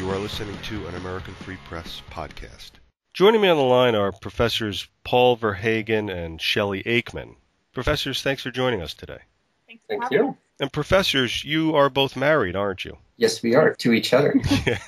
You are listening to an American Free Press podcast. Joining me on the line are Professors Paul Verhagen and Shelley Aikman. Professors, thanks for joining us today. Thank you. And professors, you are both married, aren't you? Yes, we are, to each other. Yeah.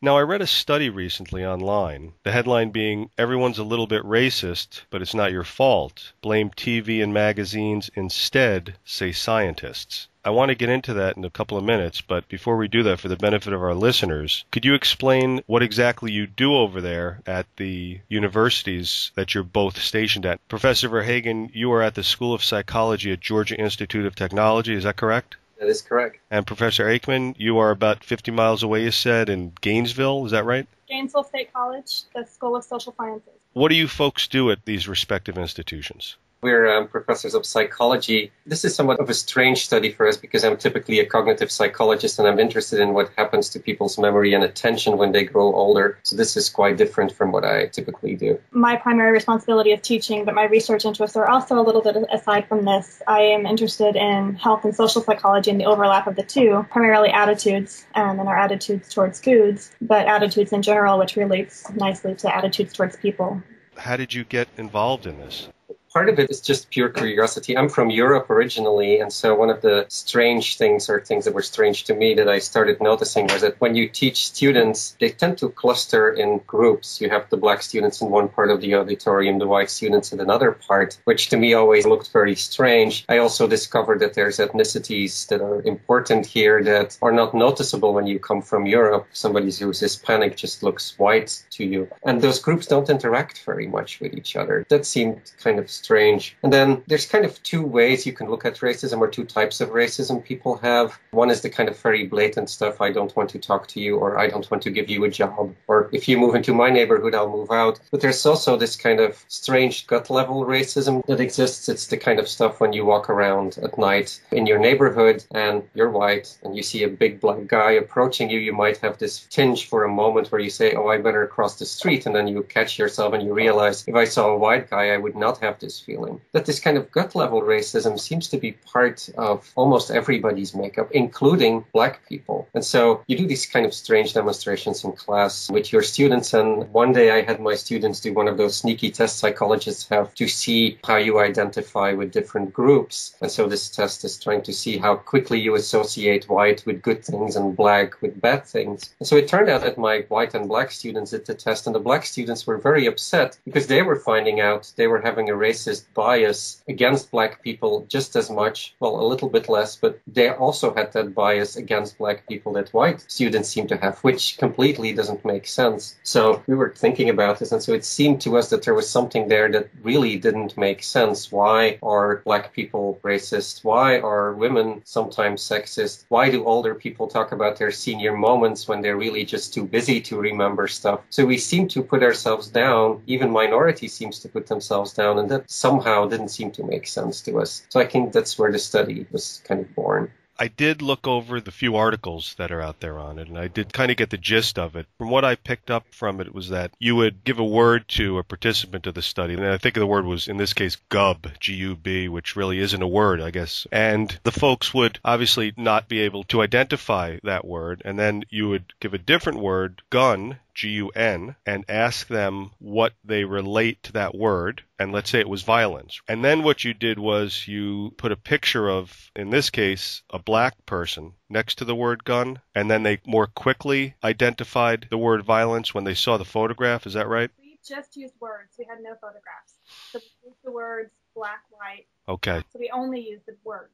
Now, I read a study recently online, the headline being, "Everyone's a little bit racist, but it's not your fault. Blame TV and magazines. Instead, say scientists." I want to get into that in a couple of minutes, but before we do that, for the benefit of our listeners, could you explain what exactly you do over there at the universities that you're both stationed at? Professor Verhagen, you are at the School of Psychology at Georgia Institute of Technology, is that correct? That is correct. And Professor Aikman, you are about 50 miles away, you said, in Gainesville, is that right? Gainesville State College, the School of Social Sciences. What do you folks do at these respective institutions? We're professors of psychology. This is somewhat of a strange study for us because I'm typically a cognitive psychologist and I'm interested in what happens to people's memory and attention when they grow older. So this is quite different from what I typically do. My primary responsibility is teaching, but my research interests are also a little bit aside from this. I am interested in health and social psychology and the overlap of the two, primarily attitudes and our attitudes towards foods, but attitudes in general, which relates nicely to attitudes towards people. How did you get involved in this? Part of it is just pure curiosity. I'm from Europe originally, and so one of the strange things, or things that were strange to me that I started noticing, was that when you teach students, they tend to cluster in groups. You have the black students in one part of the auditorium, the white students in another part, which to me always looked very strange. I also discovered that there's ethnicities that are important here that are not noticeable when you come from Europe. Somebody who's Hispanic just looks white to you. And those groups don't interact very much with each other. That seemed kind of strange. And then there's kind of two ways you can look at racism, or two types of racism people have. One is the kind of very blatant stuff, I don't want to talk to you, or I don't want to give you a job, or if you move into my neighborhood, I'll move out. But there's also this kind of strange gut level racism that exists. It's the kind of stuff when you walk around at night in your neighborhood and you're white and you see a big black guy approaching you, you might have this tinge for a moment where you say, oh, I better cross the street. And then you catch yourself and you realize, if I saw a white guy, I would not have this feeling. That this kind of gut level racism seems to be part of almost everybody's makeup, including black people. And so you do these kind of strange demonstrations in class with your students. And one day I had my students do one of those sneaky tests psychologists have to see how you identify with different groups. And so this test is trying to see how quickly you associate white with good things and black with bad things. And so it turned out that my white and black students did the test, and the black students were very upset because they were finding out they were having a racist bias against black people just as much, well, a little bit less, but they also had that bias against black people that white students seem to have, which completely doesn't make sense. So we were thinking about this, and so it seemed to us that there was something there that really didn't make sense. Why are black people racist? Why are women sometimes sexist? Why do older people talk about their senior moments when they're really just too busy to remember stuff? So we seem to put ourselves down, even minority seems to put themselves down, and that somehow didn't seem to make sense to us. So I think that's where the study was kind of born. I did look over the few articles that are out there on it, and I did kind of get the gist of it. From what I picked up from it was that you would give a word to a participant of the study, and I think the word was, in this case, gub, G-U-B, which really isn't a word, I guess. And the folks would obviously not be able to identify that word, and then you would give a different word, gun, G-U-N, and ask them what they relate to that word, and let's say it was violence. And then what you did was you put a picture of, in this case, a black person next to the word gun, and then they more quickly identified the word violence when they saw the photograph. Is that right? We just used words. We had no photographs. So we used the words black, white. Okay. So we only used the words.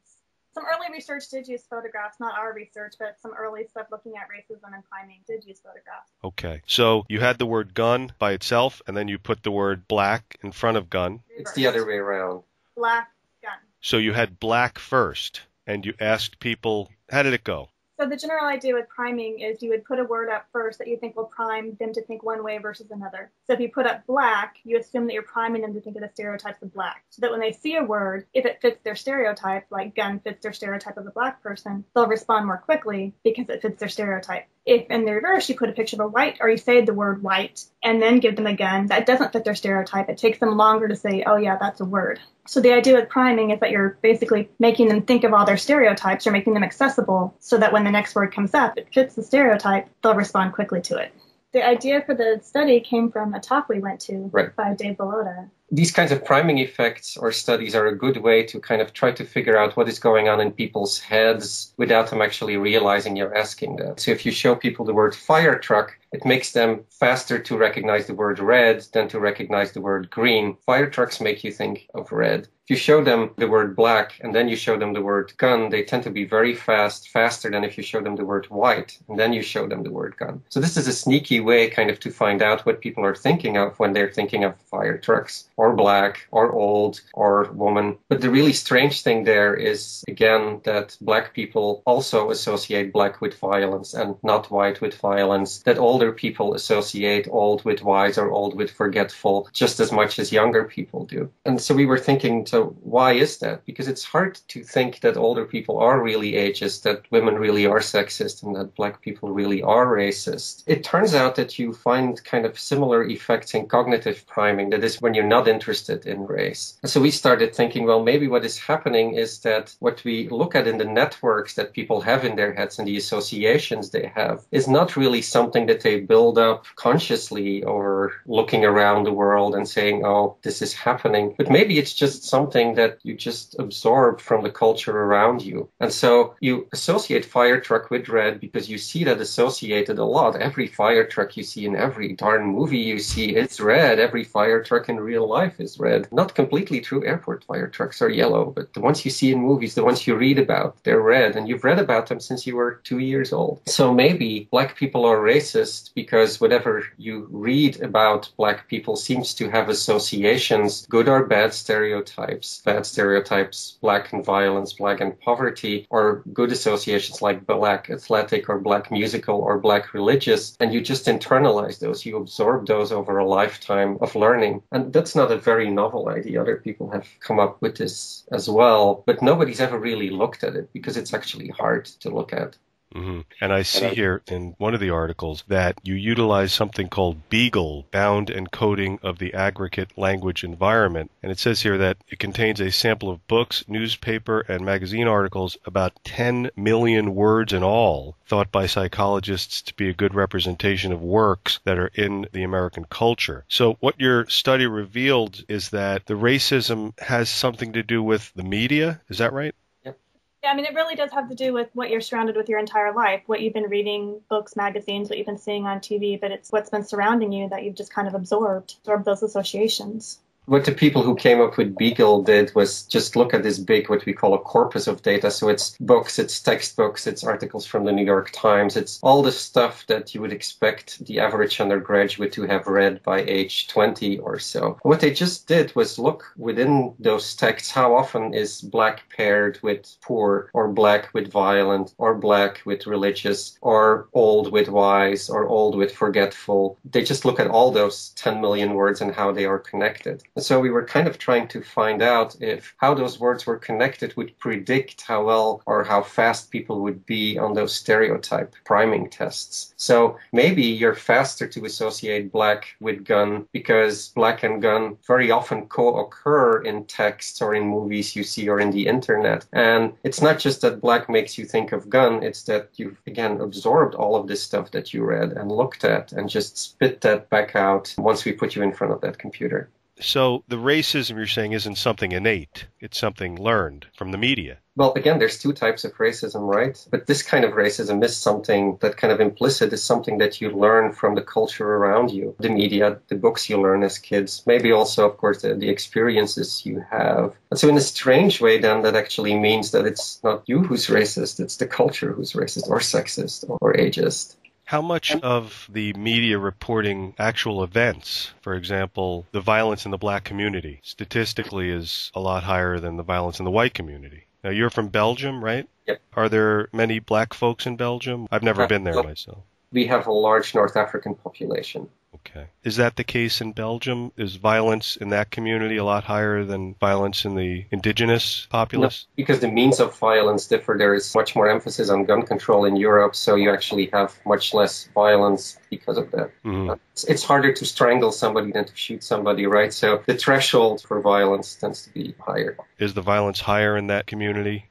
Some early research did use photographs, not our research, but some early stuff looking at racism and priming did use photographs. Okay. So you had the word gun by itself, and then you put the word black in front of gun. It's the other way around. Black, gun. So you had black first, and you asked people, how did it go? So the general idea with priming is you would put a word up first that you think will prime them to think one way versus another. So if you put up black, you assume that you're priming them to think of the stereotypes of black. So that when they see a word, if it fits their stereotype, like gun fits their stereotype of a black person, they'll respond more quickly because it fits their stereotype. If in the reverse you put a picture of a white, or you say the word white and then give them a gun, that doesn't fit their stereotype. It takes them longer to say, oh yeah, that's a word. So the idea with priming is that you're basically making them think of all their stereotypes, or making them accessible so that when the next word comes up, it fits the stereotype, they'll respond quickly to it. The idea for the study came from a talk we went to by Dave Bellotta. These kinds of priming effects or studies are a good way to kind of try to figure out what is going on in people's heads without them actually realizing you're asking that. So if you show people the word fire truck, it makes them faster to recognize the word red than to recognize the word green. Fire trucks make you think of red. If you show them the word black and then you show them the word gun, they tend to be very fast, faster than if you show them the word white and then you show them the word gun. So this is a sneaky way kind of to find out what people are thinking of when they're thinking of fire trucks, or black, or old, or woman. But the really strange thing there is, again, that black people also associate black with violence and not white with violence, that older people associate old with wise or old with forgetful just as much as younger people do. And so we were thinking, so why is that? Because it's hard to think that older people are really ageist, that women really are sexist, and that black people really are racist. It turns out that you find kind of similar effects in cognitive priming, that is when you're not interested in race. And so we started thinking, well, maybe what is happening is that what we look at in the networks that people have in their heads and the associations they have is not really something that they build up consciously or looking around the world and saying, oh, this is happening. But maybe it's just something that you just absorb from the culture around you. And so you associate fire truck with red because you see that associated a lot. Every fire truck you see in every darn movie you see, it's red. Every fire truck in real life is red. Not completely true. Airport fire trucks are yellow, but the ones you see in movies, the ones you read about, they're red. And you've read about them since you were 2 years old. So maybe black people are racist because whatever you read about black people seems to have associations, good or bad stereotypes, black and violence, black and poverty, or good associations like black athletic or black musical or black religious, and you just internalize those, you absorb those over a lifetime of learning. And that's not a very novel idea. Other people have come up with this as well, but nobody's ever really looked at it because it's actually hard to look at. Mm-hmm. And I see here in one of the articles that you utilize something called BEAGLE, Bound Encoding of the Aggregate Language Environment. And it says here that it contains a sample of books, newspaper, and magazine articles, about 10 million words in all, thought by psychologists to be a good representation of works that are in the American culture. So what your study revealed is that the racism has something to do with the media. Is that right? Yeah, I mean, it really does have to do with what you're surrounded with your entire life, what you've been reading, books, magazines, what you've been seeing on TV, but it's what's been surrounding you that you've just kind of absorbed those associations. What the people who came up with BEAGLE did was just look at this big, what we call a corpus of data. So it's books, it's textbooks, it's articles from the New York Times. It's all the stuff that you would expect the average undergraduate to have read by age 20 or so. What they just did was look within those texts, how often is black paired with poor, or black with violent, or black with religious, or old with wise, or old with forgetful. They just look at all those 10 million words and how they are connected. So we were kind of trying to find out if how those words were connected would predict how well or how fast people would be on those stereotype priming tests. So maybe you're faster to associate black with gun because black and gun very often co-occur in texts or in movies you see or in the internet. And it's not just that black makes you think of gun, it's that you've, again, absorbed all of this stuff that you read and looked at and just spit that back out once we put you in front of that computer. So the racism you're saying isn't something innate. It's something learned from the media. Well, again, there's two types of racism, right? But this kind of racism is something that kind of implicit, is something that you learn from the culture around you, the media, the books you learn as kids, maybe also, of course, the experiences you have. And so in a strange way, then, that actually means that it's not you who's racist, it's the culture who's racist or sexist or ageist. How much of the media reporting actual events, for example, the violence in the black community, statistically is a lot higher than the violence in the white community? Now, you're from Belgium, right? Yep. Are there many black folks in Belgium? I've never been there myself. We have a large North African population. Okay. Is that the case in Belgium? Is violence in that community a lot higher than violence in the indigenous populace? No, because the means of violence differ. There is much more emphasis on gun control in Europe, so you actually have much less violence because of that. Mm-hmm. It's harder to strangle somebody than to shoot somebody, right? So the threshold for violence tends to be higher. Is the violence higher in that community?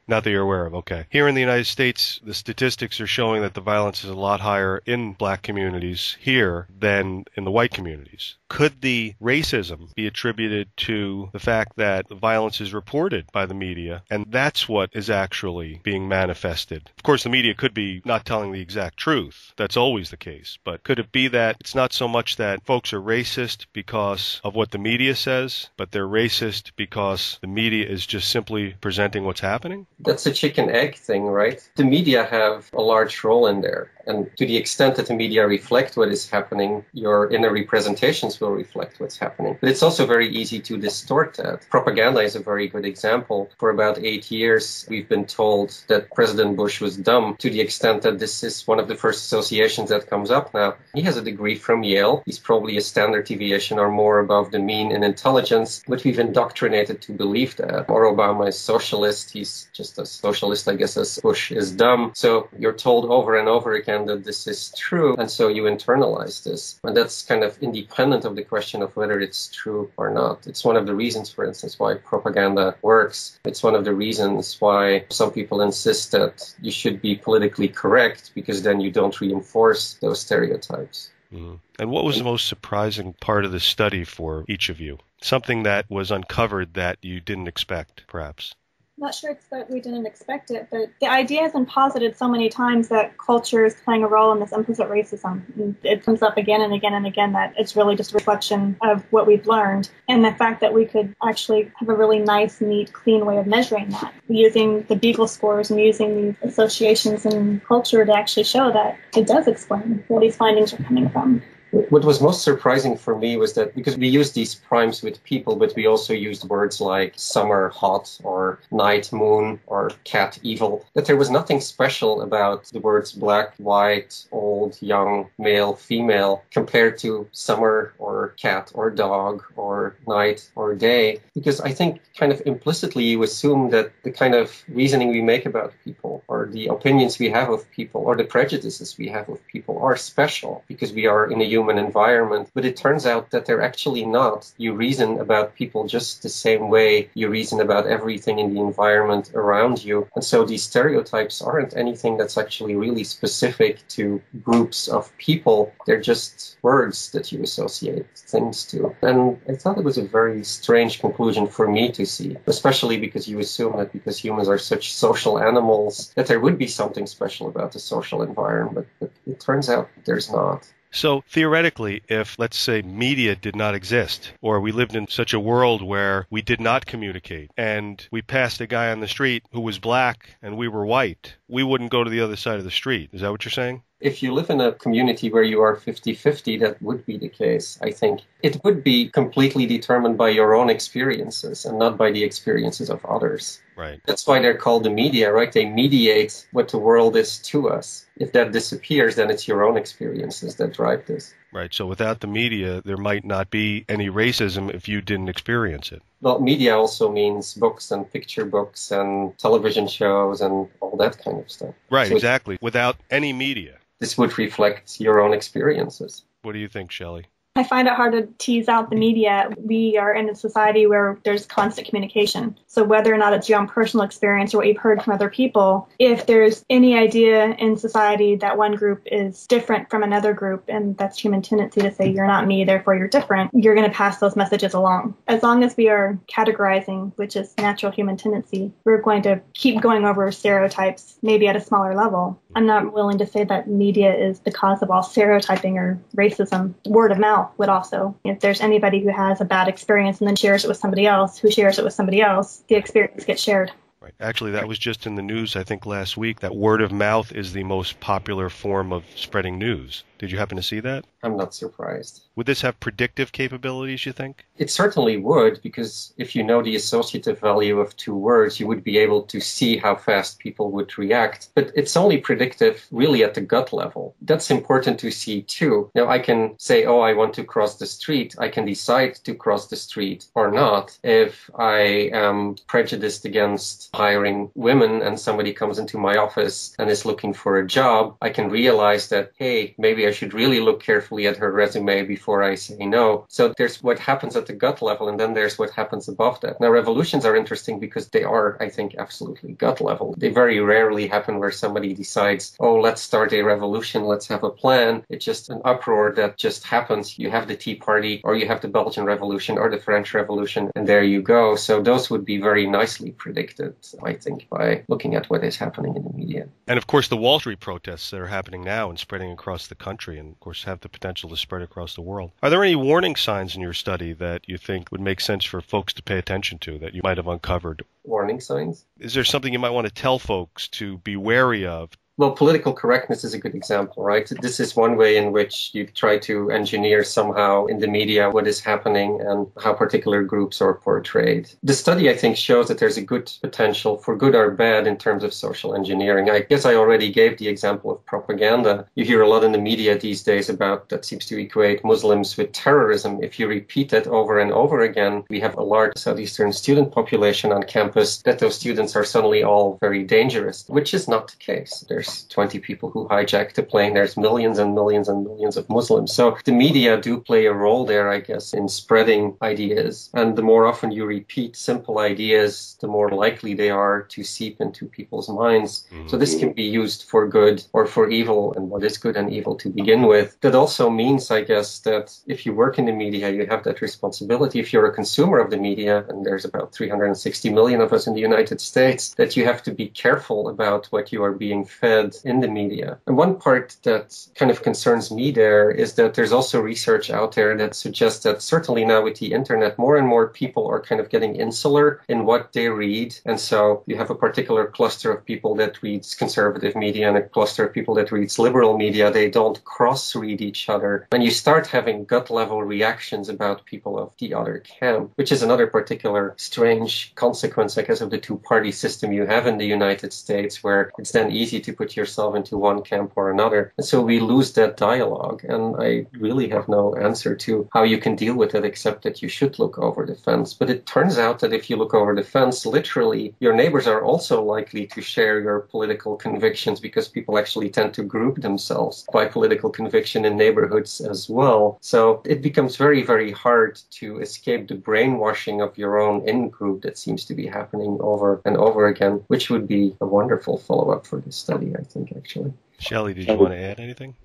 Not that you're aware of, okay. Here in the United States, the statistics are showing that the violence is a lot higher in black communities here than in the white communities. Could the racism be attributed to the fact that the violence is reported by the media, and that's what is actually being manifested? Of course, the media could be not telling the exact truth. That's always the case. But could it be that it's not so much that folks are racist because of what the media says, but they're racist because the media is just simply presenting what's happening? That's a chicken-egg thing, right? The media have a large role in there. And to the extent that the media reflect what is happening, your inner representations will reflect what's happening. But it's also very easy to distort that. Propaganda is a very good example. For about 8 years, we've been told that President Bush was dumb, to the extent that this is one of the first associations that comes up now. He has a degree from Yale. He's probably a standard deviation or more above the mean in intelligence, but we've indoctrinated to believe that. Or Obama is socialist. He's just as socialist, I guess, as Bush is dumb. So you're told over and over again that this is true, and so you internalize this. And that's kind of independent of the question of whether it's true or not. It's one of the reasons, for instance, why propaganda works. It's one of the reasons why some people insist that you should be politically correct, because then you don't reinforce those stereotypes. Mm-hmm. And what was the most surprising part of the study for each of you? Something that was uncovered that you didn't expect, perhaps? Not sure it's that we didn't expect it, but the idea has been posited so many times that culture is playing a role in this implicit racism. And it comes up again and again and again that it's really just a reflection of what we've learned. And the fact that we could actually have a really nice, neat, clean way of measuring that, using the Beagle scores and using these associations in culture to actually show that it does explain where these findings are coming from. What was most surprising for me was that because we used these primes with people, but we also used words like summer hot or night moon or cat evil, that there was nothing special about the words black, white, old, young, male, female compared to summer or cat or dog or night or day. Because I think kind of implicitly you assume that the kind of reasoning we make about people or the opinions we have of people or the prejudices we have of people are special because we are in a human environment, but it turns out that they're actually not. You reason about people just the same way you reason about everything in the environment around you. And so these stereotypes aren't anything that's actually really specific to groups of people. They're just words that you associate things to. And I thought it was a very strange conclusion for me to see, especially because you assume that because humans are such social animals, that there would be something special about the social environment. But it turns out there's not. So theoretically, if, let's say, media did not exist, or we lived in such a world where we did not communicate, and we passed a guy on the street who was black and we were white, we wouldn't go to the other side of the street. Is that what you're saying? If you live in a community where you are 50-50, that would be the case, I think. It would be completely determined by your own experiences and not by the experiences of others. Right. That's why they're called the media, right? They mediate what the world is to us. If that disappears, then it's your own experiences that drive this. Right. So without the media, there might not be any racism if you didn't experience it. Well, media also means books and picture books and television shows and all that kind of stuff. Right, so exactly. Without any media. This would reflect your own experiences. What do you think, Shelley? I find it hard to tease out the media. We are in a society where there's constant communication. So whether or not it's your own personal experience or what you've heard from other people, if there's any idea in society that one group is different from another group, and that's human tendency to say you're not me, therefore you're different, you're going to pass those messages along. As long as we are categorizing, which is natural human tendency, we're going to keep going over stereotypes, maybe at a smaller level. I'm not willing to say that media is the cause of all stereotyping or racism. Word of mouth would also. If there's anybody who has a bad experience and then shares it with somebody else, who shares it with somebody else, the experience gets shared. Right. Actually, that was just in the news, I think, last week, that word of mouth is the most popular form of spreading news. Did you happen to see that? I'm not surprised. Would this have predictive capabilities, you think? It certainly would, because if you know the associative value of two words, you would be able to see how fast people would react. But it's only predictive really at the gut level. That's important to see too. Now, I can say, oh, I want to cross the street. I can decide to cross the street or not. If I am prejudiced against hiring women and somebody comes into my office and is looking for a job, I can realize that, hey, maybe I should really look carefully at her resume before I say no. So there's what happens at the gut level, and then there's what happens above that. Now, revolutions are interesting because they are, I think, absolutely gut level. They very rarely happen where somebody decides, oh, let's start a revolution, let's have a plan. It's just an uproar that just happens. You have the Tea Party, or you have the Belgian Revolution, or the French Revolution, and there you go. So those would be very nicely predicted, I think, by looking at what is happening in the media. And of course, the Wall Street protests that are happening now and spreading across the country, and of course have the potential to spread across the world. Are there any warning signs in your study that you think would make sense for folks to pay attention to that you might have uncovered? Warning signs? Is there something you might want to tell folks to be wary of? Well, political correctness is a good example, right? This is one way in which you try to engineer somehow in the media what is happening and how particular groups are portrayed. The study, I think, shows that there's a good potential for good or bad in terms of social engineering. I guess I already gave the example of propaganda. You hear a lot in the media these days about that seems to equate Muslims with terrorism. If you repeat that over and over again, we have a large Southeastern student population on campus, that those students are suddenly all very dangerous, which is not the case. There's 20 people who hijacked the plane. There's millions and millions and millions of Muslims. So the media do play a role there, I guess, in spreading ideas. And the more often you repeat simple ideas, the more likely they are to seep into people's minds. So this can be used for good or for evil, and what is good and evil to begin with. That also means, I guess, that if you work in the media, you have that responsibility. If you're a consumer of the media, and there's about 360 million of us in the United States, that you have to be careful about what you are being fed in the media. And one part that kind of concerns me there is that there's also research out there that suggests that certainly now with the internet, more and more people are kind of getting insular in what they read. And so you have a particular cluster of people that reads conservative media and a cluster of people that reads liberal media. They don't cross-read each other. And you start having gut-level reactions about people of the other camp, which is another particular strange consequence, I guess, of the two-party system you have in the United States, where it's then easy to put yourself into one camp or another. And so we lose that dialogue. And I really have no answer to how you can deal with it, except that you should look over the fence. But it turns out that if you look over the fence, literally, your neighbors are also likely to share your political convictions, because people actually tend to group themselves by political conviction in neighborhoods as well. So it becomes very, very hard to escape the brainwashing of your own in-group that seems to be happening over and over again, which would be a wonderful follow-up for this study, I think, actually. Shelley, did you want to add anything?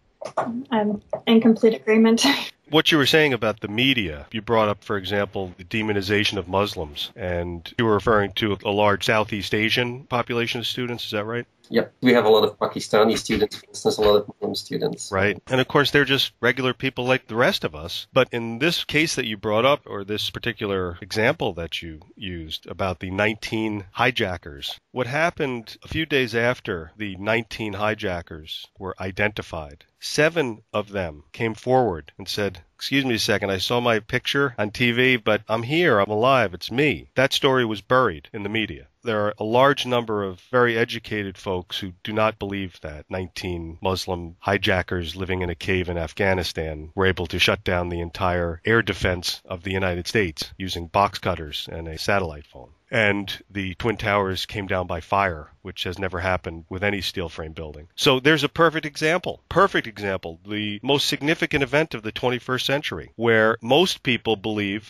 I'm in complete agreement. What you were saying about the media, you brought up, for example, the demonization of Muslims, and you were referring to a large Southeast Asian population of students, is that right? Yeah, we have a lot of Pakistani students, for instance, a lot of Muslim students. Right. And of course, they're just regular people like the rest of us. But in this case that you brought up, or this particular example that you used about the 19 hijackers, what happened a few days after the 19 hijackers were identified, 7 of them came forward and said, "Excuse me a second, I saw my picture on TV, but I'm here, I'm alive, it's me." That story was buried in the media. There are a large number of very educated folks who do not believe that 19 Muslim hijackers living in a cave in Afghanistan were able to shut down the entire air defense of the United States using box cutters and a satellite phone. And the Twin Towers came down by fire, which has never happened with any steel frame building. So there's a perfect example, the most significant event of the 21st century, where most people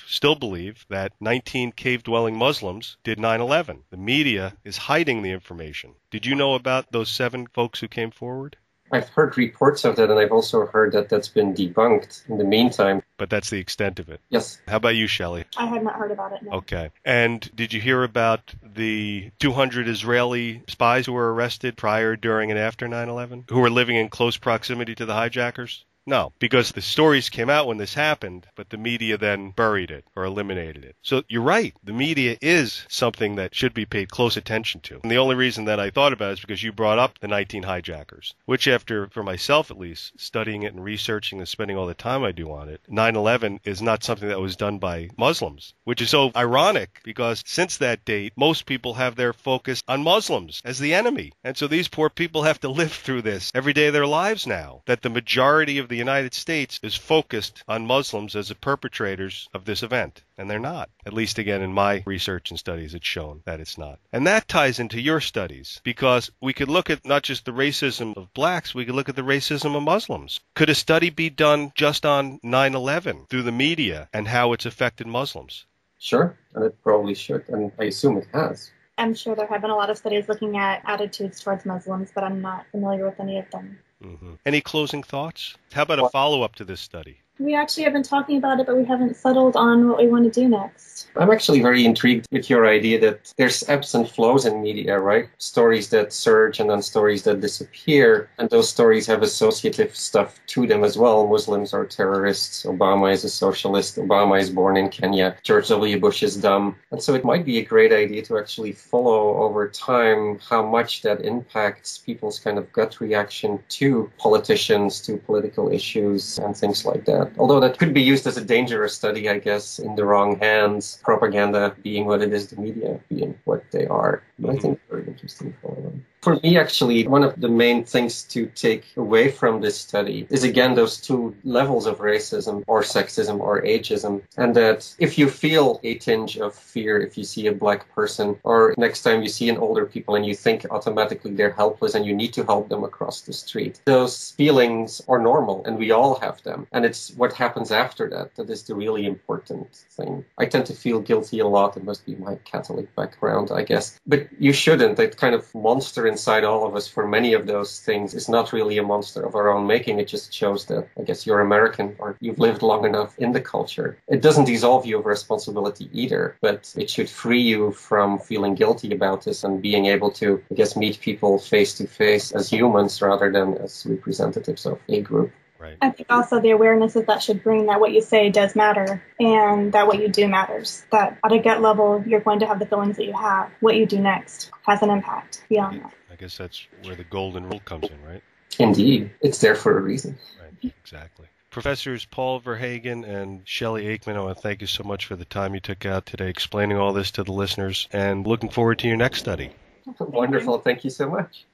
still believe that 19 cave-dwelling Muslims did 9/11. The media is hiding the information. Did you know about those 7 folks who came forward? I've heard reports of that, and I've also heard that that's been debunked in the meantime. But that's the extent of it. Yes. How about you, Shelley? I had not heard about it, no. Okay. And did you hear about the 200 Israeli spies who were arrested prior, during, and after 9/11, who were living in close proximity to the hijackers? No, because the stories came out when this happened, but the media then buried it or eliminated it. So you're right. The media is something that should be paid close attention to. And the only reason that I thought about it is because you brought up the 19 hijackers, which after, for myself at least, studying it and researching and spending all the time I do on it, 9/11 is not something that was done by Muslims, which is so ironic because since that date, most people have their focus on Muslims as the enemy. And so these poor people have to live through this every day of their lives now, that the majority of the United States is focused on Muslims as the perpetrators of this event. And they're not. At least, again, in my research and studies, it's shown that it's not. And that ties into your studies, because we could look at not just the racism of blacks, we could look at the racism of Muslims. Could a study be done just on 9/11 through the media and how it's affected Muslims? Sure, and it probably should, and I assume it has. I'm sure there have been a lot of studies looking at attitudes towards Muslims, but I'm not familiar with any of them. Mm-hmm. Any closing thoughts? How about a follow-up to this study? We actually have been talking about it, but we haven't settled on what we want to do next. I'm actually very intrigued with your idea that there's ebbs and flows in media, right? Stories that surge and then stories that disappear. And those stories have associative stuff to them as well. Muslims are terrorists. Obama is a socialist. Obama is born in Kenya. George W. Bush is dumb. And so it might be a great idea to actually follow over time how much that impacts people's kind of gut reaction to politicians, to political issues and things like that. Although that could be used as a dangerous study, I guess, in the wrong hands, propaganda being what it is, the media being what they are. But I think it's very interesting for them. For me, actually, one of the main things to take away from this study is, again, those two levels of racism or sexism or ageism. And that if you feel a tinge of fear if you see a black person, or next time you see an older people and you think automatically they're helpless and you need to help them across the street, those feelings are normal and we all have them. And it's what happens after that that is the really important thing. I tend to feel guilty a lot. It must be my Catholic background, I guess. But you shouldn't. That kind of monster inside all of us for many of those things is not really a monster of our own making. It just shows that, I guess, you're American or you've lived long enough in the culture. It doesn't dissolve you of responsibility either, but it should free you from feeling guilty about this and being able to, I guess, meet people face to face as humans rather than as representatives of a group. Right. I think also the awareness that should bring that what you say does matter and that what you do matters. That at a gut level, you're going to have the feelings that you have. What you do next has an impact beyond that. I guess that's where the golden rule comes in, right? Indeed. It's there for a reason. Right, exactly. Professors Paul Verhagen and Shelley Aikman, I want to thank you so much for the time you took out today explaining all this to the listeners, and looking forward to your next study. Wonderful. Thank you so much.